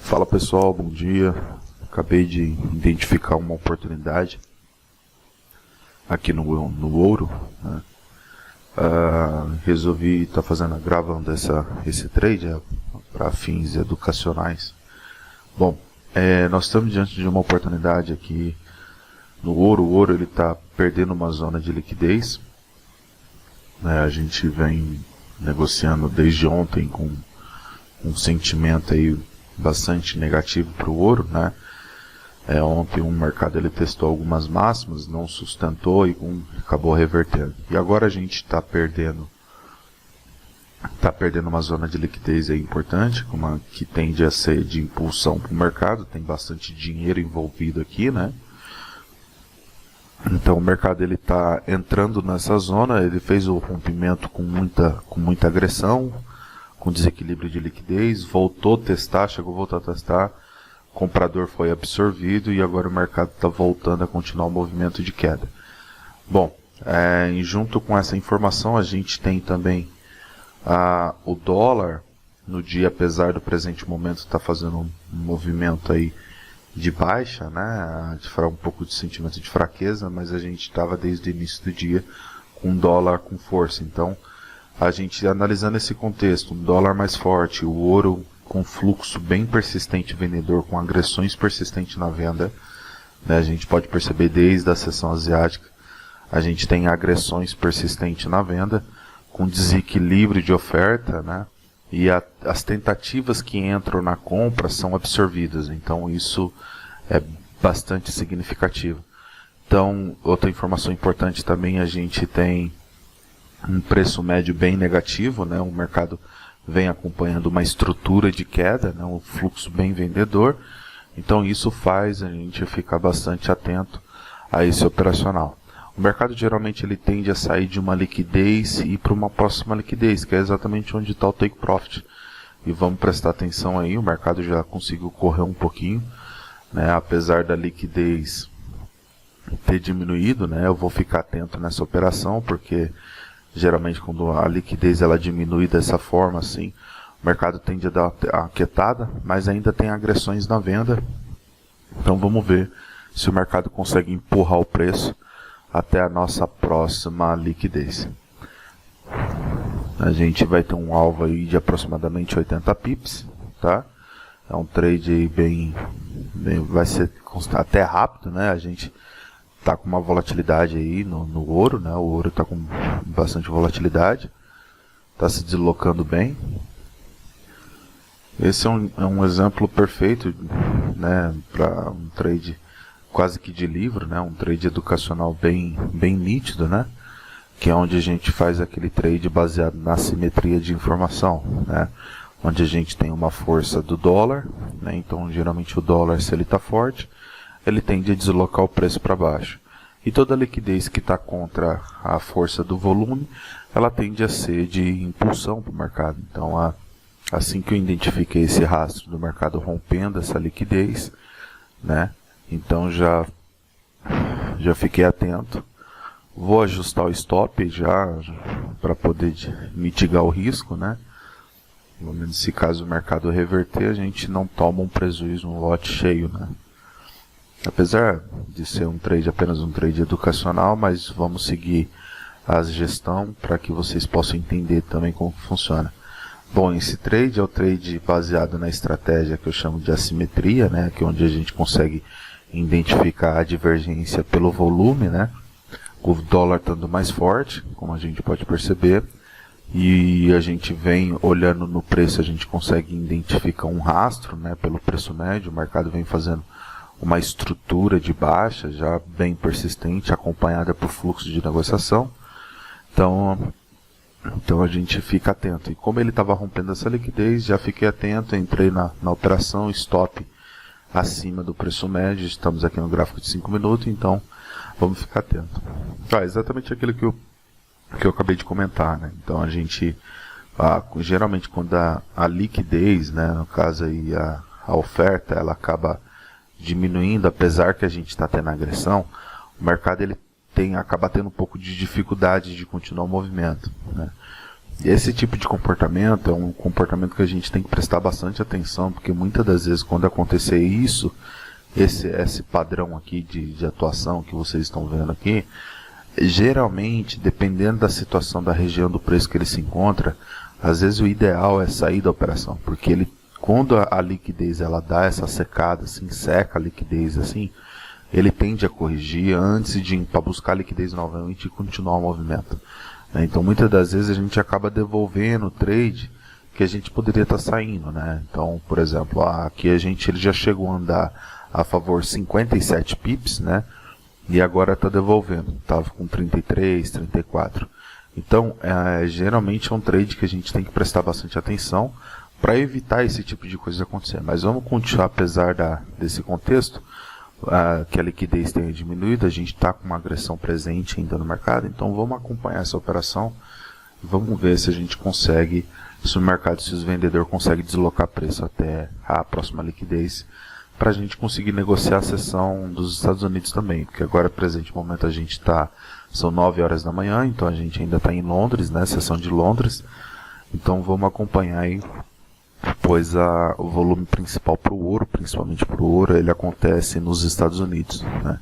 Fala pessoal, bom dia. Acabei de identificar uma oportunidade aqui no ouro, né? Resolvi estar gravando esse trade para fins educacionais. Bom, nós estamos diante de uma oportunidade aqui no ouro. O ouro ele está perdendo uma zona de liquidez, né? A gente vem negociando desde ontem com um sentimento aí bastante negativo para o ouro, né? Ontem o mercado ele testou algumas máximas, não sustentou e acabou revertendo. E agora a gente está perdendo uma zona de liquidez aí importante, que tende a ser de impulsão para o mercado. Tem bastante dinheiro envolvido aqui, né? Então o mercado ele está entrando nessa zona. Ele fez o rompimento com muita agressão, com desequilíbrio de liquidez, voltou a testar, voltou a testar, o comprador foi absorvido e agora o mercado está voltando a continuar o movimento de queda. Bom, junto com essa informação a gente tem também o dólar no dia, apesar do presente momento estar fazendo um movimento aí de baixa, né, um pouco de sentimento de fraqueza, mas a gente estava desde o início do dia com o dólar com força. Então a gente analisando esse contexto, um dólar mais forte, o ouro com fluxo bem persistente vendedor, com agressões persistentes na venda, né? A gente pode perceber desde a sessão asiática, a gente tem agressões persistentes na venda, com desequilíbrio de oferta, né? E as tentativas que entram na compra são absorvidas, então isso é bastante significativo. Então, outra informação importante também, a gente tem um preço médio bem negativo, né? O mercado vem acompanhando uma estrutura de queda, né? Um fluxo bem vendedor. Então isso faz a gente ficar bastante atento a esse operacional. O mercado geralmente ele tende a sair de uma liquidez e ir para uma próxima liquidez, que é exatamente onde está o take profit. E vamos prestar atenção aí, o mercado já conseguiu correr um pouquinho, né? Apesar da liquidez ter diminuído, né? Eu vou ficar atento nessa operação, porque geralmente quando a liquidez ela diminui dessa forma assim, o mercado tende a dar a aquietada, mas ainda tem agressões na venda. Então vamos ver se o mercado consegue empurrar o preço até a nossa próxima liquidez. A gente vai ter um alvo aí de aproximadamente 80 pips, tá? É um trade aí bem vai ser até rápido, né? A gente está com uma volatilidade aí no ouro, né? O ouro está com bastante volatilidade, está se deslocando bem. Esse é um exemplo perfeito, né, para um trade quase que de livro, né? Um trade educacional bem nítido, né? Que é onde a gente faz aquele trade baseado na simetria de informação, né? Onde a gente tem uma força do dólar, né? Então geralmente o dólar, se ele está forte, ele tende a deslocar o preço para baixo. E toda a liquidez que está contra a força do volume, ela tende a ser de impulsão para o mercado. Então, assim que eu identifiquei esse rastro do mercado rompendo essa liquidez, né? Então já fiquei atento. Vou ajustar o stop já para poder mitigar o risco, né? Pelo menos se caso o mercado reverter, a gente não toma um prejuízo, um lote cheio, né? Apesar de ser apenas um trade educacional, mas vamos seguir a gestão para que vocês possam entender também como funciona. Bom, esse trade é o trade baseado na estratégia que eu chamo de assimetria, né? Que é onde a gente consegue identificar a divergência pelo volume, né? O dólar estando mais forte, como a gente pode perceber, e a gente vem olhando no preço, a gente consegue identificar um rastro, né? Pelo preço médio, o mercado vem fazendo uma estrutura de baixa já bem persistente, acompanhada por fluxo de negociação. Então a gente fica atento. E como ele estava rompendo essa liquidez, já fiquei atento, entrei na operação, stop acima do preço médio. Estamos aqui no gráfico de 5 minutos, então vamos ficar atento. Exatamente aquilo que eu acabei de comentar, né? Então a gente, geralmente quando a liquidez, né, no caso aí a oferta, ela acaba diminuindo, apesar que a gente está tendo agressão, o mercado ele acaba tendo um pouco de dificuldade de continuar o movimento, né? Esse tipo de comportamento é um comportamento que a gente tem que prestar bastante atenção, porque muitas das vezes quando acontecer isso, esse padrão aqui de atuação que vocês estão vendo aqui, geralmente, dependendo da situação da região do preço que ele se encontra, às vezes o ideal é sair da operação, porque ele, quando a liquidez ela dá essa secada, assim, seca a liquidez assim, ele tende a corrigir antes de ir para buscar liquidez novamente e continuar o movimento. Então muitas das vezes a gente acaba devolvendo o trade que a gente poderia estar saindo, né? Então, por exemplo, aqui ele já chegou a andar a favor 57 pips, né? E agora está devolvendo, estava com 33, 34. Então, geralmente é um trade que a gente tem que prestar bastante atenção para evitar esse tipo de coisa acontecer. Mas vamos continuar, apesar desse contexto, que a liquidez tenha diminuído, a gente está com uma agressão presente ainda no mercado, então vamos acompanhar essa operação e vamos ver se a gente consegue, se o mercado, se os vendedores conseguem deslocar preço até a próxima liquidez, para a gente conseguir negociar a sessão dos Estados Unidos também, porque agora, presente momento, a gente são 9 horas da manhã, então a gente ainda está em Londres, né, sessão de Londres, então vamos acompanhar aí, pois o volume principal para o ouro, principalmente para o ouro, ele acontece nos Estados Unidos, né.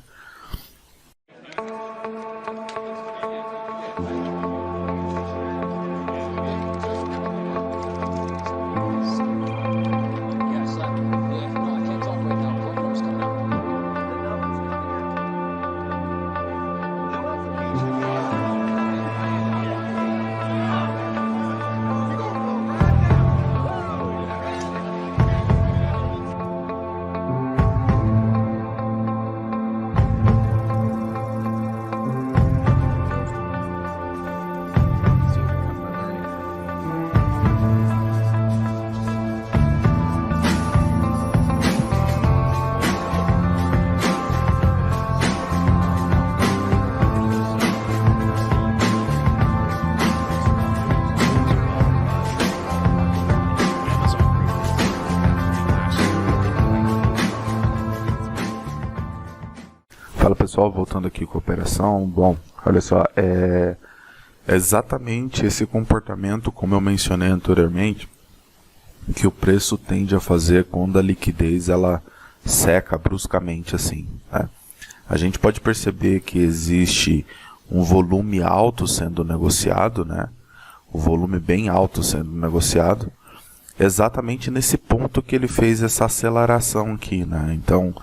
Fala pessoal, voltando aqui com a operação. Bom, olha só, é exatamente esse comportamento, como eu mencionei anteriormente, que o preço tende a fazer quando a liquidez ela seca bruscamente assim, né? A gente pode perceber que existe um volume alto sendo negociado, né? O volume bem alto sendo negociado, exatamente nesse ponto que ele fez essa aceleração aqui, né? Então,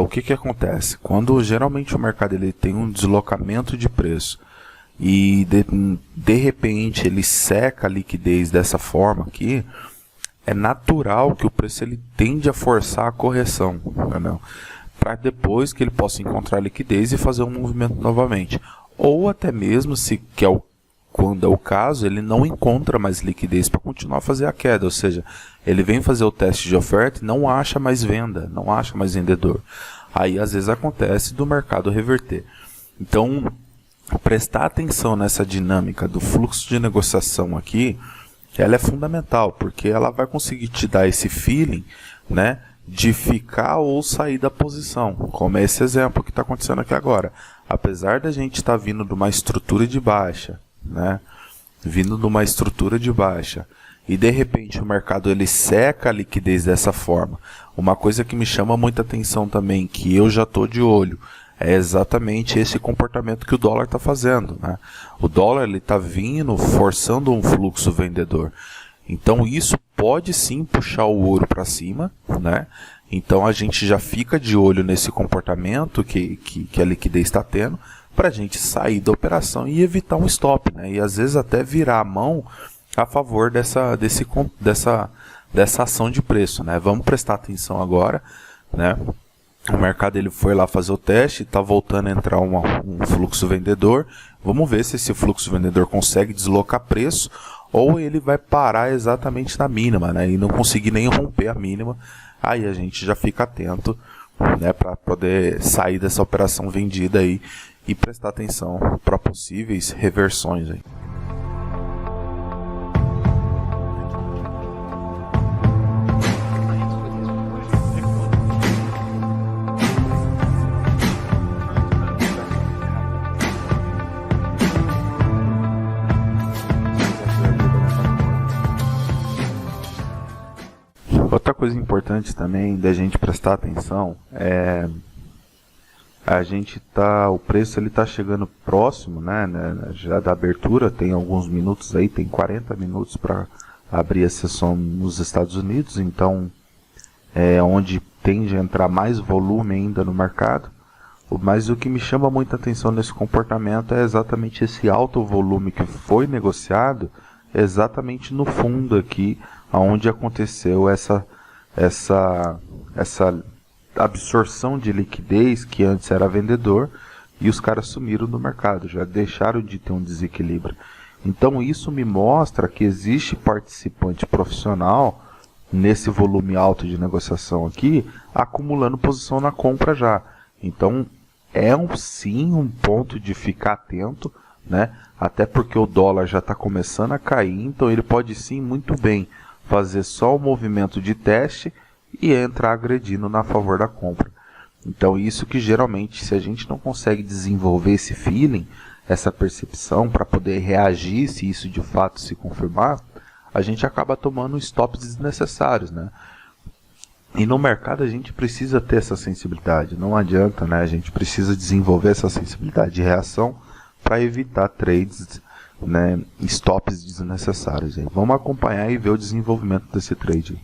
o que acontece? Quando geralmente o mercado ele tem um deslocamento de preço e de repente ele seca a liquidez dessa forma aqui, é natural que o preço ele tende a forçar a correção, para depois que ele possa encontrar liquidez e fazer um movimento novamente. Ou até mesmo, quando é o caso, ele não encontra mais liquidez para continuar a fazer a queda, ou seja, ele vem fazer o teste de oferta e não acha mais venda, não acha mais vendedor. Aí às vezes acontece do mercado reverter. Então, prestar atenção nessa dinâmica do fluxo de negociação aqui, ela é fundamental, porque ela vai conseguir te dar esse feeling, né, de ficar ou sair da posição, como é esse exemplo que está acontecendo aqui agora. Apesar da gente estar vindo de uma estrutura de baixa, né, vindo de uma estrutura de baixa, e de repente o mercado ele seca a liquidez dessa forma. Uma coisa que me chama muita atenção também, que eu já estou de olho, é exatamente esse comportamento que o dólar está fazendo, né? O dólar está vindo, forçando um fluxo vendedor. Então isso pode sim puxar o ouro para cima, né? Então a gente já fica de olho nesse comportamento que a liquidez está tendo, para a gente sair da operação e evitar um stop, né? E às vezes até virar a mão a favor dessa ação de preço, né? Vamos prestar atenção agora, né? O mercado ele foi lá fazer o teste, está voltando a entrar um fluxo vendedor. Vamos ver se esse fluxo vendedor consegue deslocar preço ou ele vai parar exatamente na mínima, né? E não conseguir nem romper a mínima. Aí a gente já fica atento, né? Para poder sair dessa operação vendida aí e prestar atenção para possíveis reversões aí. coisa importante também da gente prestar atenção é o preço ele tá chegando próximo, né, já da abertura, tem alguns minutos aí, tem 40 minutos para abrir a sessão nos Estados Unidos, então é onde tende a entrar mais volume ainda no mercado. Mas o que me chama muita atenção nesse comportamento é exatamente esse alto volume que foi negociado exatamente no fundo aqui, onde aconteceu essa absorção de liquidez que antes era vendedor e os caras sumiram do mercado, já deixaram de ter um desequilíbrio. Então isso me mostra que existe participante profissional nesse volume alto de negociação aqui, acumulando posição na compra já. Então é sim um ponto de ficar atento, né? Até porque o dólar já está começando a cair, então ele pode sim muito bem fazer só o movimento de teste e entrar agredindo na favor da compra. Então isso que geralmente, se a gente não consegue desenvolver esse feeling, essa percepção para poder reagir se isso de fato se confirmar, a gente acaba tomando stops desnecessários, né? E no mercado a gente precisa ter essa sensibilidade, não adianta, né? A gente precisa desenvolver essa sensibilidade de reação para evitar trades, né, stops desnecessários. Aí. Vamos acompanhar e ver o desenvolvimento desse trade.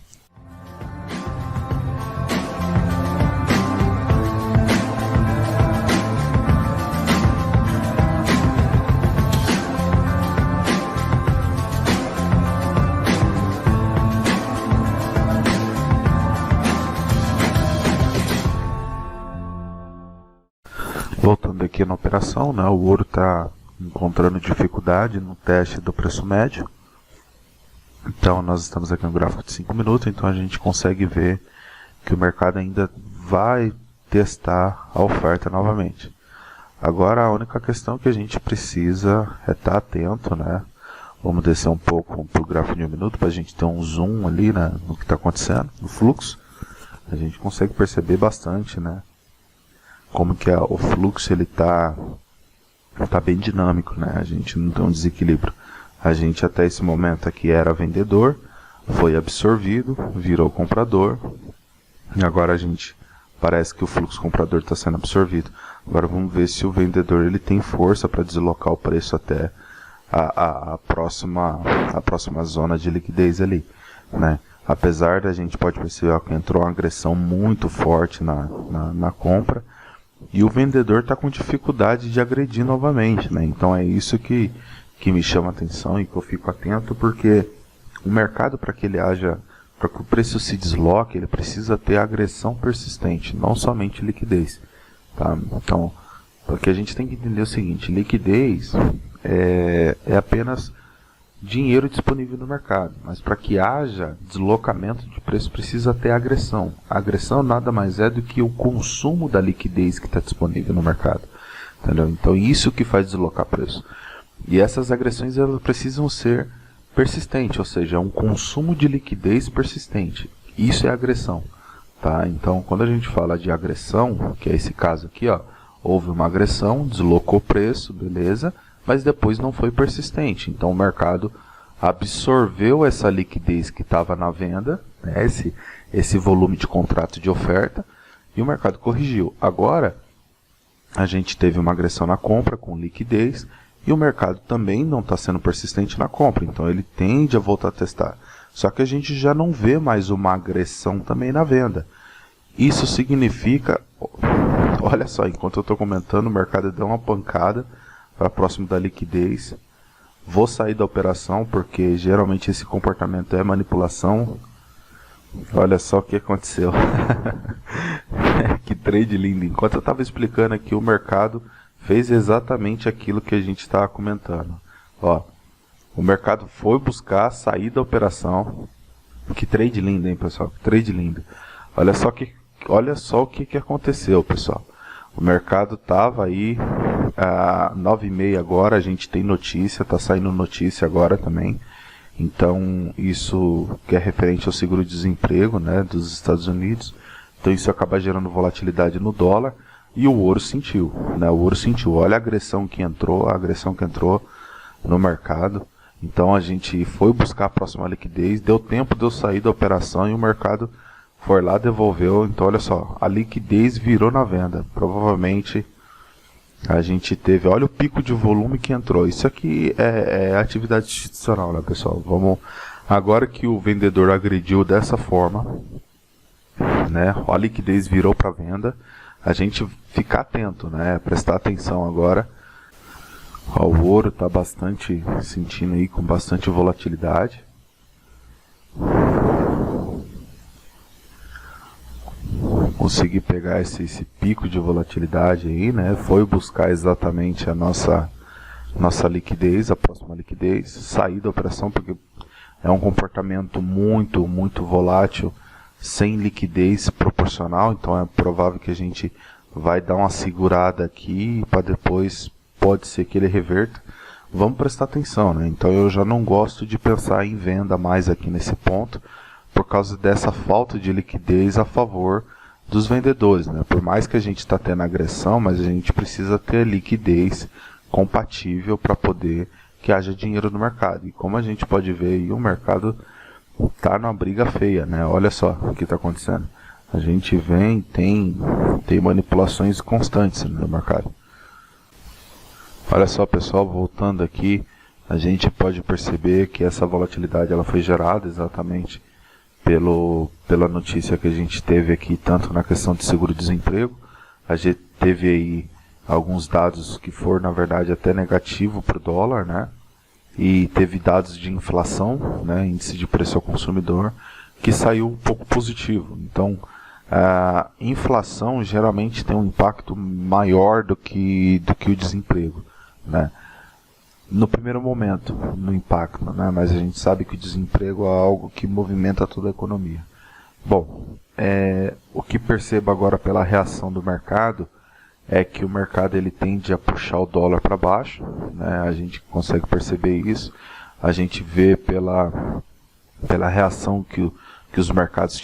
Voltando aqui na operação, né, o ouro está encontrando dificuldade no teste do preço médio. Então nós estamos aqui no gráfico de 5 minutos, então a gente consegue ver que o mercado ainda vai testar a oferta novamente. Agora a única questão que a gente precisa é estar atento, né? Vamos descer um pouco para o gráfico de 1 minuto para a gente ter um zoom ali, né, no que está acontecendo, no fluxo. A gente consegue perceber bastante, né? Como que o fluxo ele tá bem dinâmico, né? A gente não tem um desequilíbrio. A gente até esse momento aqui era vendedor, foi absorvido, virou comprador, e agora a gente parece que o fluxo comprador está sendo absorvido. Agora vamos ver se o vendedor ele tem força para deslocar o preço até a próxima zona de liquidez ali, né? Apesar da gente pode perceber que entrou uma agressão muito forte na compra, e o vendedor está com dificuldade de agredir novamente, né? Então é isso que me chama a atenção e que eu fico atento, porque o mercado, para que ele haja, para que o preço se desloque, ele precisa ter agressão persistente, não somente liquidez, tá? Então, porque a gente tem que entender o seguinte, liquidez é apenas dinheiro disponível no mercado, mas para que haja deslocamento de preço precisa ter agressão. A agressão nada mais é do que o consumo da liquidez que está disponível no mercado, entendeu? Então isso que faz deslocar preço. E essas agressões elas precisam ser persistentes, ou seja, um consumo de liquidez persistente. Isso é agressão, tá? Então quando a gente fala de agressão, que é esse caso aqui, ó, houve uma agressão, deslocou o preço, beleza, mas depois não foi persistente. Então o mercado absorveu essa liquidez que estava na venda, né, esse volume de contrato de oferta, e o mercado corrigiu. Agora, a gente teve uma agressão na compra com liquidez, e o mercado também não está sendo persistente na compra, então ele tende a voltar a testar. Só que a gente já não vê mais uma agressão também na venda. Isso significa, olha só, enquanto eu estou comentando, o mercado deu uma pancada para próximo da liquidez. Vou sair da operação porque geralmente esse comportamento é manipulação. Olha só o que aconteceu. Que trade lindo. Enquanto eu estava explicando aqui, o mercado fez exatamente aquilo que a gente estava comentando. Ó, o mercado foi buscar sair da operação. Que trade lindo, hein, pessoal? Que trade lindo. Olha só o que aconteceu, pessoal. O mercado estava aí a 9h30 agora, a gente tem notícia, está saindo notícia agora também. Então isso que é referente ao seguro-desemprego, né, dos Estados Unidos. Então isso acaba gerando volatilidade no dólar e o ouro sentiu, né? O ouro sentiu, olha a agressão que entrou no mercado. Então a gente foi buscar a próxima liquidez, deu tempo de eu sair da operação e o mercado foi lá, devolveu. Então olha só, a liquidez virou na venda. Provavelmente a gente teve, olha o pico de volume que entrou. Isso aqui é atividade institucional, né, pessoal? Vamos, agora que o vendedor agrediu dessa forma, né, a liquidez virou para venda, a gente ficar atento, né, prestar atenção agora. Ó, o ouro está bastante, sentindo aí com bastante volatilidade. Consegui pegar esse pico de volatilidade aí, né? Foi buscar exatamente a nossa liquidez, a próxima liquidez, sair da operação, porque é um comportamento muito volátil, sem liquidez proporcional, então é provável que a gente vai dar uma segurada aqui para depois pode ser que ele reverta. Vamos prestar atenção, né? Então eu já não gosto de pensar em venda mais aqui nesse ponto, por causa dessa falta de liquidez a favor dos vendedores, né? Por mais que a gente está tendo agressão, mas a gente precisa ter liquidez compatível para poder que haja dinheiro no mercado. E como a gente pode ver aí, o mercado está numa briga feia, né? Olha só o que está acontecendo. A gente vem, tem manipulações constantes no mercado. Olha só, pessoal, voltando aqui, a gente pode perceber que essa volatilidade ela foi gerada exatamente pela notícia que a gente teve aqui, tanto na questão de seguro-desemprego. A gente teve aí alguns dados que foram, na verdade, até negativo para o dólar, né? E teve dados de inflação, né? Índice de preço ao consumidor, que saiu um pouco positivo. Então, a inflação geralmente tem um impacto maior do que o desemprego, né? No primeiro momento, no impacto, né? Mas a gente sabe que o desemprego é algo que movimenta toda a economia. Bom, o que percebo agora pela reação do mercado é que o mercado ele tende a puxar o dólar para baixo, né? A gente consegue perceber isso, a gente vê pela reação que os mercados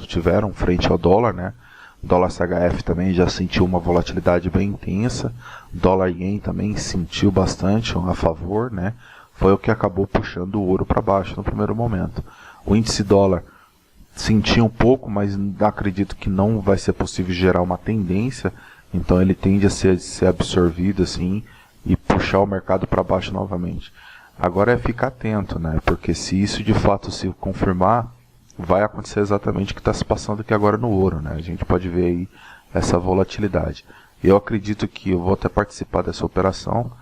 tiveram frente ao dólar, né? O dólar CHF também já sentiu uma volatilidade bem intensa, dólar ien também sentiu bastante a favor, né? Foi o que acabou puxando o ouro para baixo no primeiro momento. O índice dólar sentiu um pouco, mas acredito que não vai ser possível gerar uma tendência, então ele tende a ser absorvido assim e puxar o mercado para baixo novamente. Agora é ficar atento, né? Porque se isso de fato se confirmar, vai acontecer exatamente o que está se passando aqui agora no ouro, né? A gente pode ver aí essa volatilidade. Eu acredito que eu vou até participar dessa operação.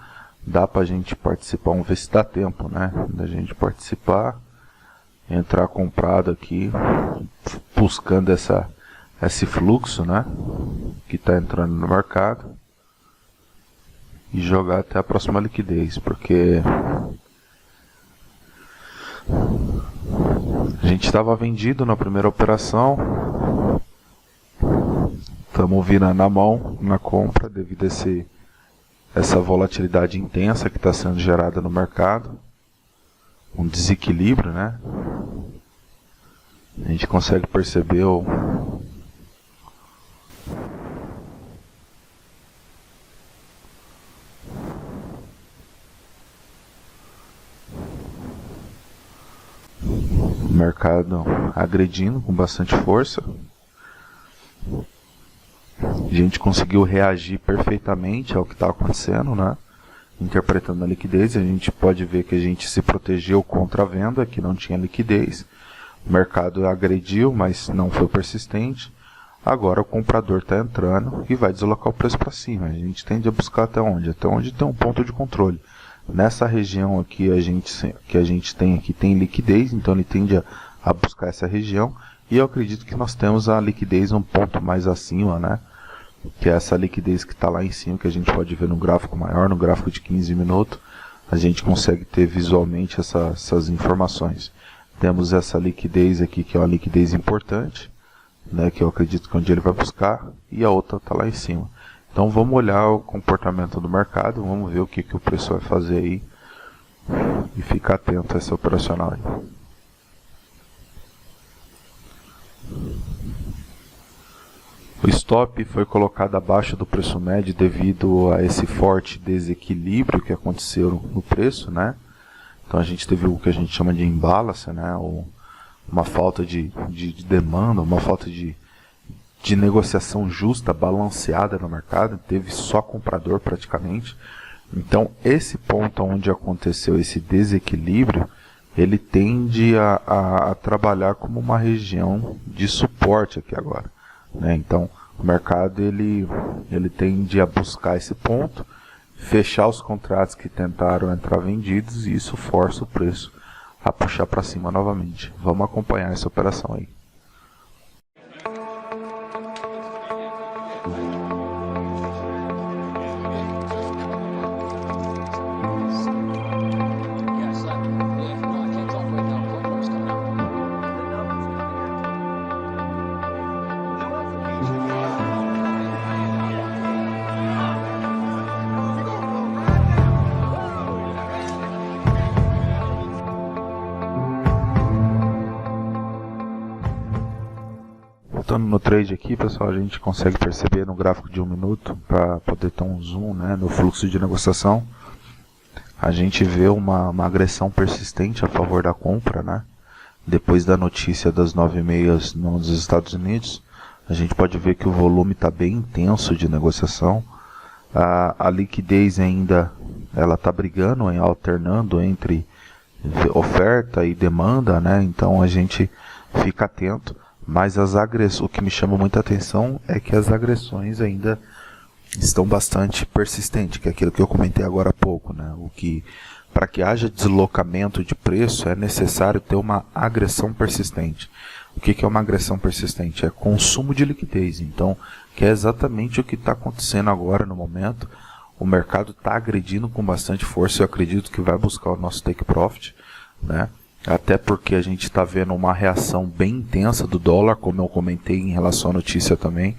Dá para a gente participar, vamos ver se dá tempo, né? Da gente participar, entrar comprado aqui, buscando esse fluxo, né? Que está entrando no mercado. E jogar até a próxima liquidez, porque a gente estava vendido na primeira operação, estamos virando a mão na compra devido a essa volatilidade intensa que está sendo gerada no mercado, um desequilíbrio, né? A gente consegue perceber o mercado agredindo com bastante força. A gente conseguiu reagir perfeitamente ao que está acontecendo, né? Interpretando a liquidez, a gente pode ver que a gente se protegeu contra a venda, que não tinha liquidez. O mercado agrediu, mas não foi persistente. Agora o comprador está entrando e vai deslocar o preço para cima. A gente tende a buscar até onde? Até onde tem um ponto de controle. Nessa região aqui que a gente tem aqui tem liquidez, então ele tende a buscar essa região. E eu acredito que nós temos a liquidez um ponto mais acima, né? Que é essa liquidez que está lá em cima, que a gente pode ver no gráfico maior, no gráfico de 15 minutos. A gente consegue ter visualmente essas informações. Temos essa liquidez aqui, que é uma liquidez importante, né? Que eu acredito que é onde ele vai buscar, e a outra está lá em cima. Então vamos olhar o comportamento do mercado, vamos ver o que o preço vai fazer aí e ficar atento a essa operacional aí. O stop foi colocado abaixo do preço médio devido a esse forte desequilíbrio que aconteceu no preço, né? Então a gente teve o que a gente chama de imbalance, né? uma falta de demanda, uma falta de negociação justa, balanceada no mercado, teve só comprador praticamente. Então, esse ponto onde aconteceu esse desequilíbrio, ele tende a trabalhar como uma região de suporte aqui agora, né? Então, o mercado ele tende a buscar esse ponto, fechar os contratos que tentaram entrar vendidos, e isso força o preço a puxar para cima novamente. Vamos acompanhar essa operação aí. Voltando no trade aqui, pessoal, a gente consegue perceber no gráfico de 1 minuto, para poder ter um zoom, né, no fluxo de negociação, a gente vê uma agressão persistente a favor da compra, né? Depois da notícia das 9h30 nos Estados Unidos, a gente pode ver que o volume está bem intenso de negociação. A liquidez ainda ela está brigando, alternando entre oferta e demanda, né? Então a gente fica atento. Mas o que me chama muita atenção é que as agressões ainda estão bastante persistentes, que é aquilo que eu comentei agora há pouco, né? Para que haja deslocamento de preço é necessário ter uma agressão persistente. O que é uma agressão persistente? É consumo de liquidez. Então, que é exatamente o que está acontecendo agora no momento. O mercado está agredindo com bastante força. Eu acredito que vai buscar o nosso take profit, né? Até porque a gente está vendo uma reação bem intensa do dólar, como eu comentei em relação à notícia também,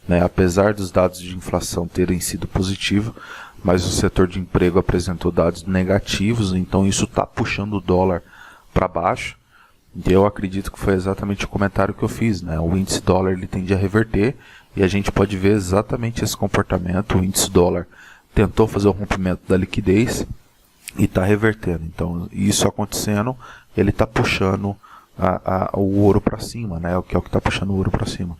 né? Apesar dos dados de inflação terem sido positivos, mas o setor de emprego apresentou dados negativos, então isso está puxando o dólar para baixo. E eu acredito que foi exatamente o comentário que eu fiz, né? O índice dólar ele tende a reverter, e a gente pode ver exatamente esse comportamento. O índice dólar tentou fazer o rompimento da liquidez e está revertendo. Então, isso acontecendo, ele está puxando o ouro para cima, né? Que é o que está puxando o ouro para cima.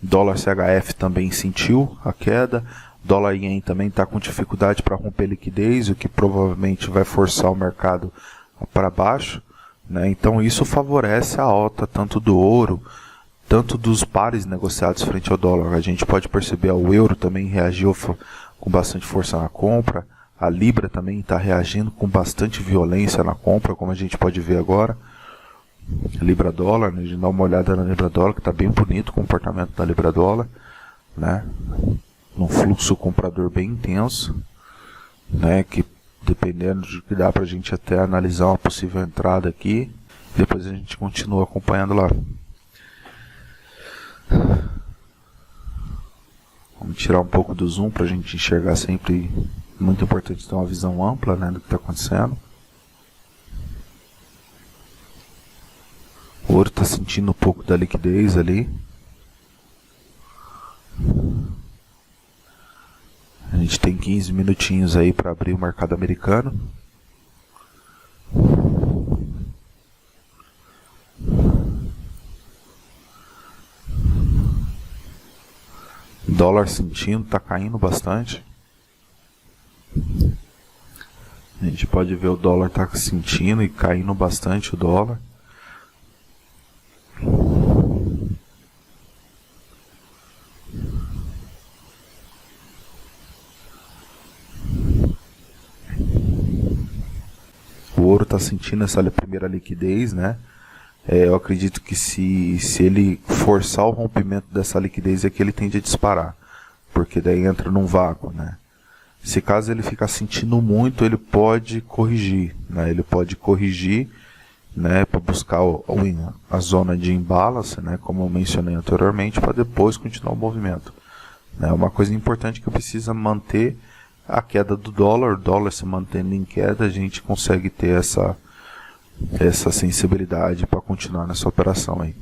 Dólar CHF também sentiu a queda. Dólar Yen também está com dificuldade para romper liquidez, o que provavelmente vai forçar o mercado para baixo, né? Então isso favorece a alta tanto do ouro, tanto dos pares negociados frente ao dólar. A gente pode perceber o euro também reagiu com bastante força na compra. A Libra também está reagindo com bastante violência na compra, como a gente pode ver agora. Libra-dólar, né? A gente dá uma olhada na Libra-dólar, que está bem bonito o comportamento da Libra-dólar, né? Num fluxo comprador bem intenso, né? Que dependendo de que dá para a gente até analisar uma possível entrada aqui. Depois a gente continua acompanhando lá. Vamos tirar um pouco do zoom para a gente enxergar sempre. Muito importante ter uma visão ampla, né, do que está acontecendo. O ouro está sentindo um pouco da liquidez ali. A gente tem 15 minutinhos aí para abrir o mercado americano. Dólar sentindo, está caindo bastante. A gente pode ver o dólar está sentindo e caindo bastante o dólar. O ouro está sentindo essa primeira liquidez, né? Eu acredito que se ele forçar o rompimento dessa liquidez é que ele tende a disparar, porque daí entra num vácuo, né? Se caso ele ficar sentindo muito, ele pode corrigir, né? Ele pode corrigir, né, para buscar a zona de imbalance, né, como eu mencionei anteriormente, para depois continuar o movimento. É uma coisa importante que precisa manter a queda do dólar. O dólar se mantendo em queda, a gente consegue ter essa sensibilidade para continuar nessa operação aí.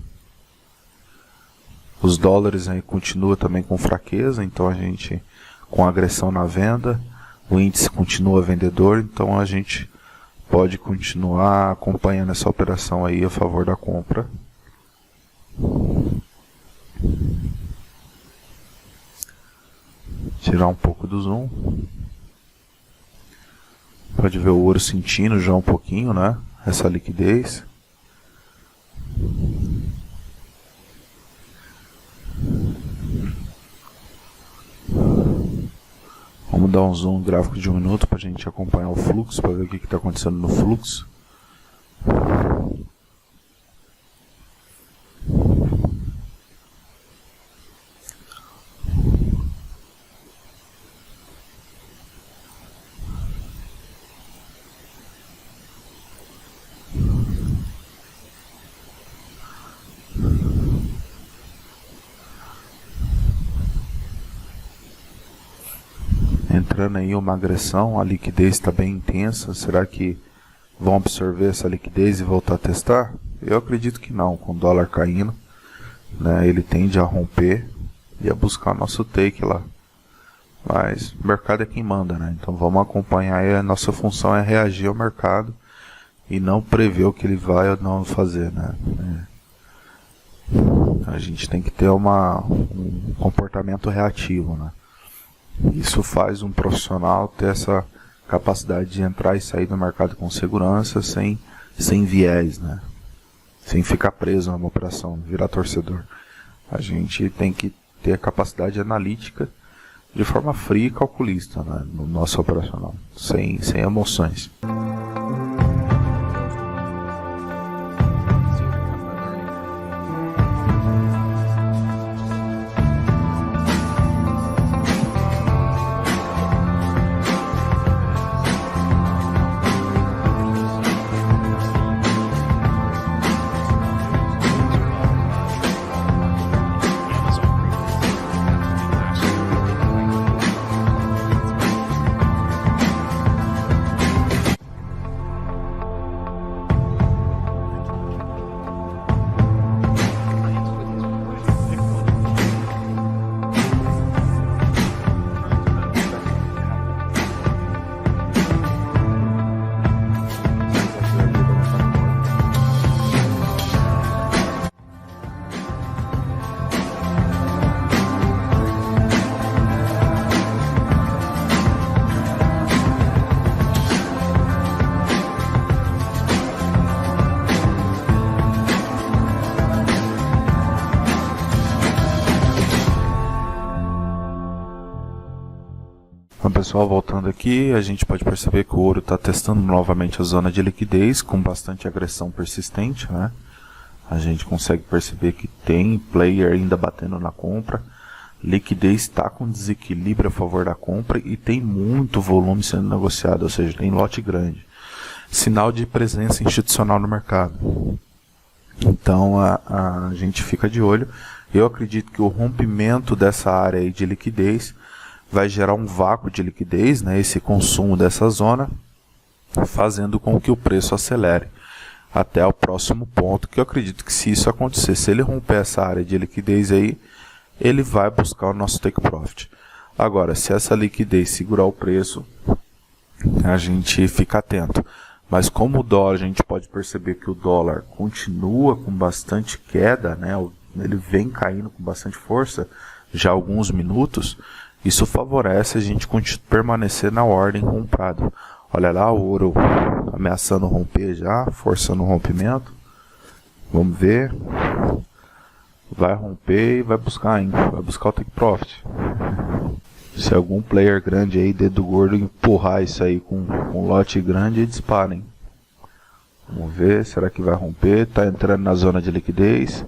Os dólares aí continuam também com fraqueza, então a gente com agressão na venda, o índice continua vendedor, então a gente pode continuar acompanhando essa operação aí a favor da compra. Tirar um pouco do zoom. Pode ver o ouro sentindo já um pouquinho, né? Essa liquidez. Vamos dar um zoom gráfico de 1 minuto para a gente acompanhar o fluxo, para ver o que está acontecendo no fluxo. Entrando aí uma agressão, a liquidez está bem intensa. Será que vão absorver essa liquidez e voltar a testar? Eu acredito que não. Com o dólar caindo, né, ele tende a romper e a buscar nosso take lá. Mas o mercado é quem manda, né? Então vamos acompanhar aí. A nossa função é reagir ao mercado e não prever o que ele vai ou não fazer, né? A gente tem que ter um comportamento reativo, né? Isso faz um profissional ter essa capacidade de entrar e sair do mercado com segurança, sem viés, né? Sem ficar preso numa operação, virar torcedor. A gente tem que ter a capacidade analítica de forma fria e calculista, né? No nosso operacional, sem emoções. Bom, pessoal, voltando aqui, a gente pode perceber que o ouro está testando novamente a zona de liquidez com bastante agressão persistente, né? A gente consegue perceber que tem player ainda batendo na compra, liquidez está com desequilíbrio a favor da compra e tem muito volume sendo negociado, ou seja, tem lote grande. Sinal de presença institucional no mercado. Então a gente fica de olho. Eu acredito que o rompimento dessa área aí de liquidez vai gerar um vácuo de liquidez, né, esse consumo dessa zona, fazendo com que o preço acelere até o próximo ponto, que eu acredito que se isso acontecer, se ele romper essa área de liquidez aí, ele vai buscar o nosso take profit. Agora, se essa liquidez segurar o preço, a gente fica atento. Mas como o dólar, a gente pode perceber que o dólar continua com bastante queda, né, ele vem caindo com bastante força já há alguns minutos. Isso favorece a gente permanecer na ordem comprada. Olha lá o ouro ameaçando romper já, forçando o rompimento. Vamos ver. Vai romper e vai buscar ainda. Vai buscar o take profit. Se algum player grande aí, dedo gordo, empurrar isso aí com lote grande, disparem. Vamos ver, será que vai romper? Está entrando na zona de liquidez.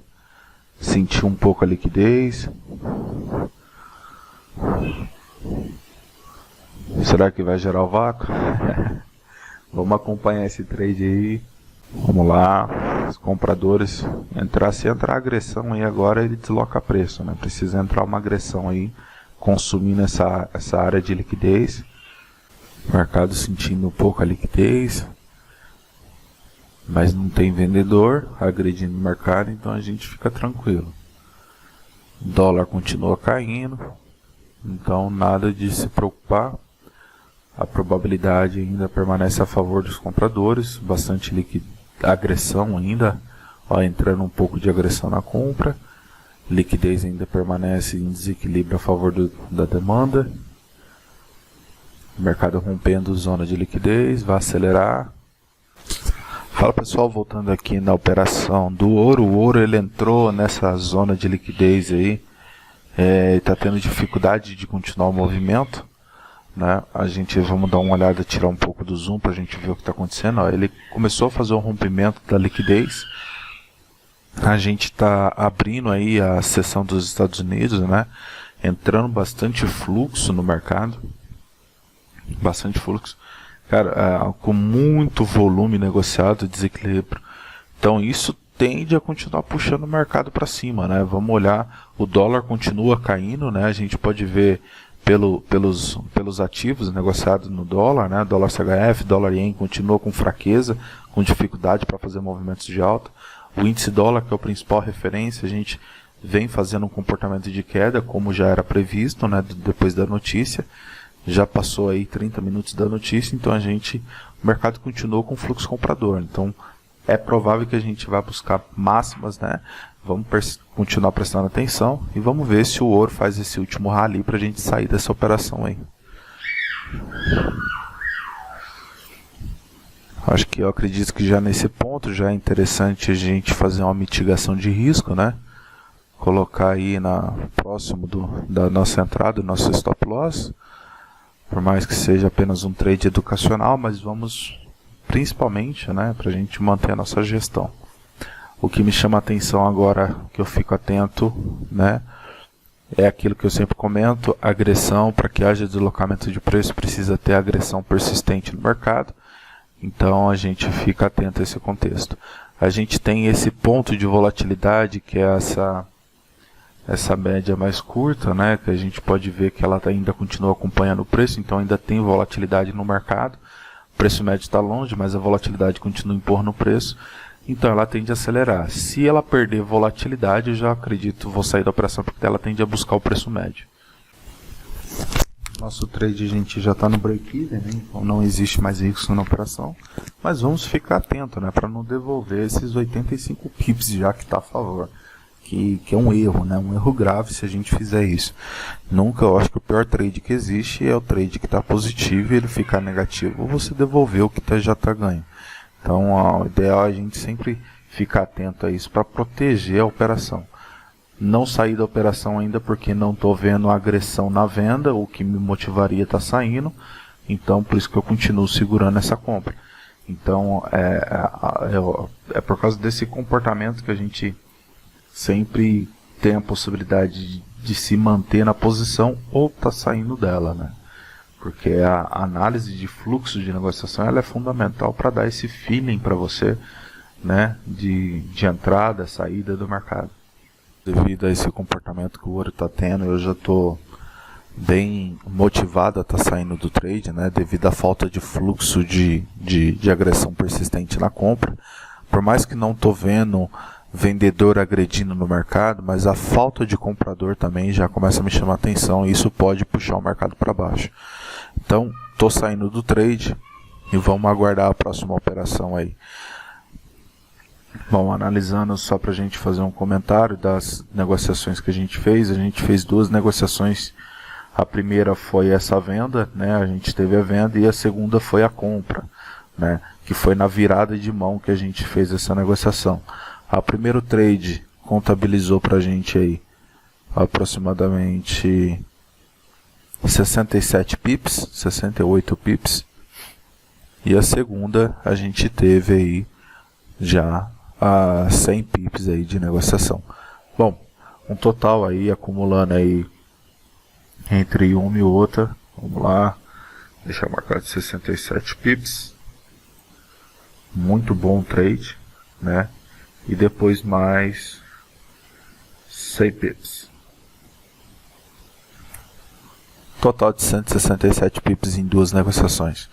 Sentiu um pouco a liquidez. Será que vai gerar o vácuo? Vamos acompanhar esse trade aí. Vamos lá. Os compradores se entrar agressão aí agora, ele desloca preço, né? Precisa entrar uma agressão aí, consumindo essa área de liquidez. O mercado sentindo um pouco a liquidez, mas não tem vendedor agredindo o mercado, então a gente fica tranquilo. O dólar continua caindo. Então nada de se preocupar. a probabilidade ainda permanece a favor dos compradores, bastante agressão ainda, ó, entrando um pouco de agressão na compra, liquidez ainda permanece em desequilíbrio a favor da demanda, o mercado rompendo zona de liquidez, vai acelerar. Fala pessoal, voltando aqui na operação do ouro, o ouro ele entrou nessa zona de liquidez aí, está tendo dificuldade de continuar o movimento, né? Vamos dar uma olhada, tirar um pouco do zoom para a gente ver o que está acontecendo. Ó, ele começou a fazer um rompimento da liquidez, a gente está abrindo aí a sessão dos Estados Unidos, né? Entrando bastante fluxo no mercado, bastante fluxo. Cara, com muito volume negociado, desequilíbrio. Então isso tende a continuar puxando o mercado para cima, né? Vamos olhar, o dólar continua caindo, né? A gente pode ver pelos ativos negociados no dólar, né? Dólar CHF, dólar ien continua com fraqueza, com dificuldade para fazer movimentos de alta. O índice dólar, que é a principal referência, a gente vem fazendo um comportamento de queda, como já era previsto, né? Depois da notícia. Já passou aí 30 minutos da notícia, então o mercado continuou com fluxo comprador. Então é provável que a gente vá buscar máximas, né? Vamos continuar prestando atenção e vamos ver se o ouro faz esse último rally para a gente sair dessa operação aí. Acho que eu acredito que já nesse ponto já é interessante a gente fazer uma mitigação de risco, né? Colocar aí próximo da nossa entrada, do nosso stop loss. Por mais que seja apenas um trade educacional, mas vamos principalmente, né, para a gente manter a nossa gestão. O que me chama a atenção agora, que eu fico atento, né, é aquilo que eu sempre comento: agressão. Para que haja deslocamento de preço precisa ter agressão persistente no mercado, então a gente fica atento a esse contexto. A gente tem esse ponto de volatilidade, que é essa média mais curta, né, que a gente pode ver que ela ainda continua acompanhando o preço, então ainda tem volatilidade no mercado. O preço médio está longe, mas a volatilidade continua empurrando o preço, então ela tende a acelerar. Se ela perder volatilidade, eu já acredito, vou sair da operação, porque ela tende a buscar o preço médio. Nosso trade, a gente já está no break-even, né? Então não existe mais risco na operação, mas vamos ficar atento, né, para não devolver esses 85 pips já que está a favor. Que é um erro, né? Um erro grave se a gente fizer isso. Eu acho que o pior trade que existe é o trade que está positivo e ele ficar negativo, ou você devolver o que já está ganho. Então, o ideal é a gente sempre ficar atento a isso para proteger a operação. Não sair da operação ainda porque não estou vendo agressão na venda, o que me motivaria está saindo, então por isso que eu continuo segurando essa compra. Então, é por causa desse comportamento que a gente sempre tem a possibilidade de se manter na posição ou tá saindo dela, né? Porque a análise de fluxo de negociação ela é fundamental para dar esse feeling para você, né, de entrada, saída do mercado. Devido a esse comportamento que o ouro está tendo, eu já estou bem motivado a estar saindo do trade, né, devido à falta de fluxo de agressão persistente na compra. Por mais que não estou vendo vendedor agredindo no mercado, mas a falta de comprador também já começa a me chamar a atenção e isso pode puxar o mercado para baixo. Então, estou saindo do trade e vamos aguardar a próxima operação aí. Bom, analisando só para a gente fazer um comentário das negociações que a gente fez 2 negociações. A primeira foi essa venda, né? A gente teve a venda, e a segunda foi a compra, né? Que foi na virada de mão que a gente fez essa negociação. A primeiro trade contabilizou para a gente aí aproximadamente 67 pips, 68 pips. E a segunda a gente teve aí já a 100 pips aí de negociação. Bom, um total aí acumulando aí entre uma e outra, vamos lá, deixa eu marcar de 67 pips. Muito bom trade, né? E depois mais 100 pips. Total de 167 pips em 2 negociações.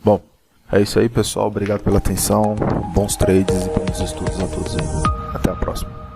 Bom, é isso aí pessoal, obrigado pela atenção, bons trades e bons estudos a todos aí. Até a próxima.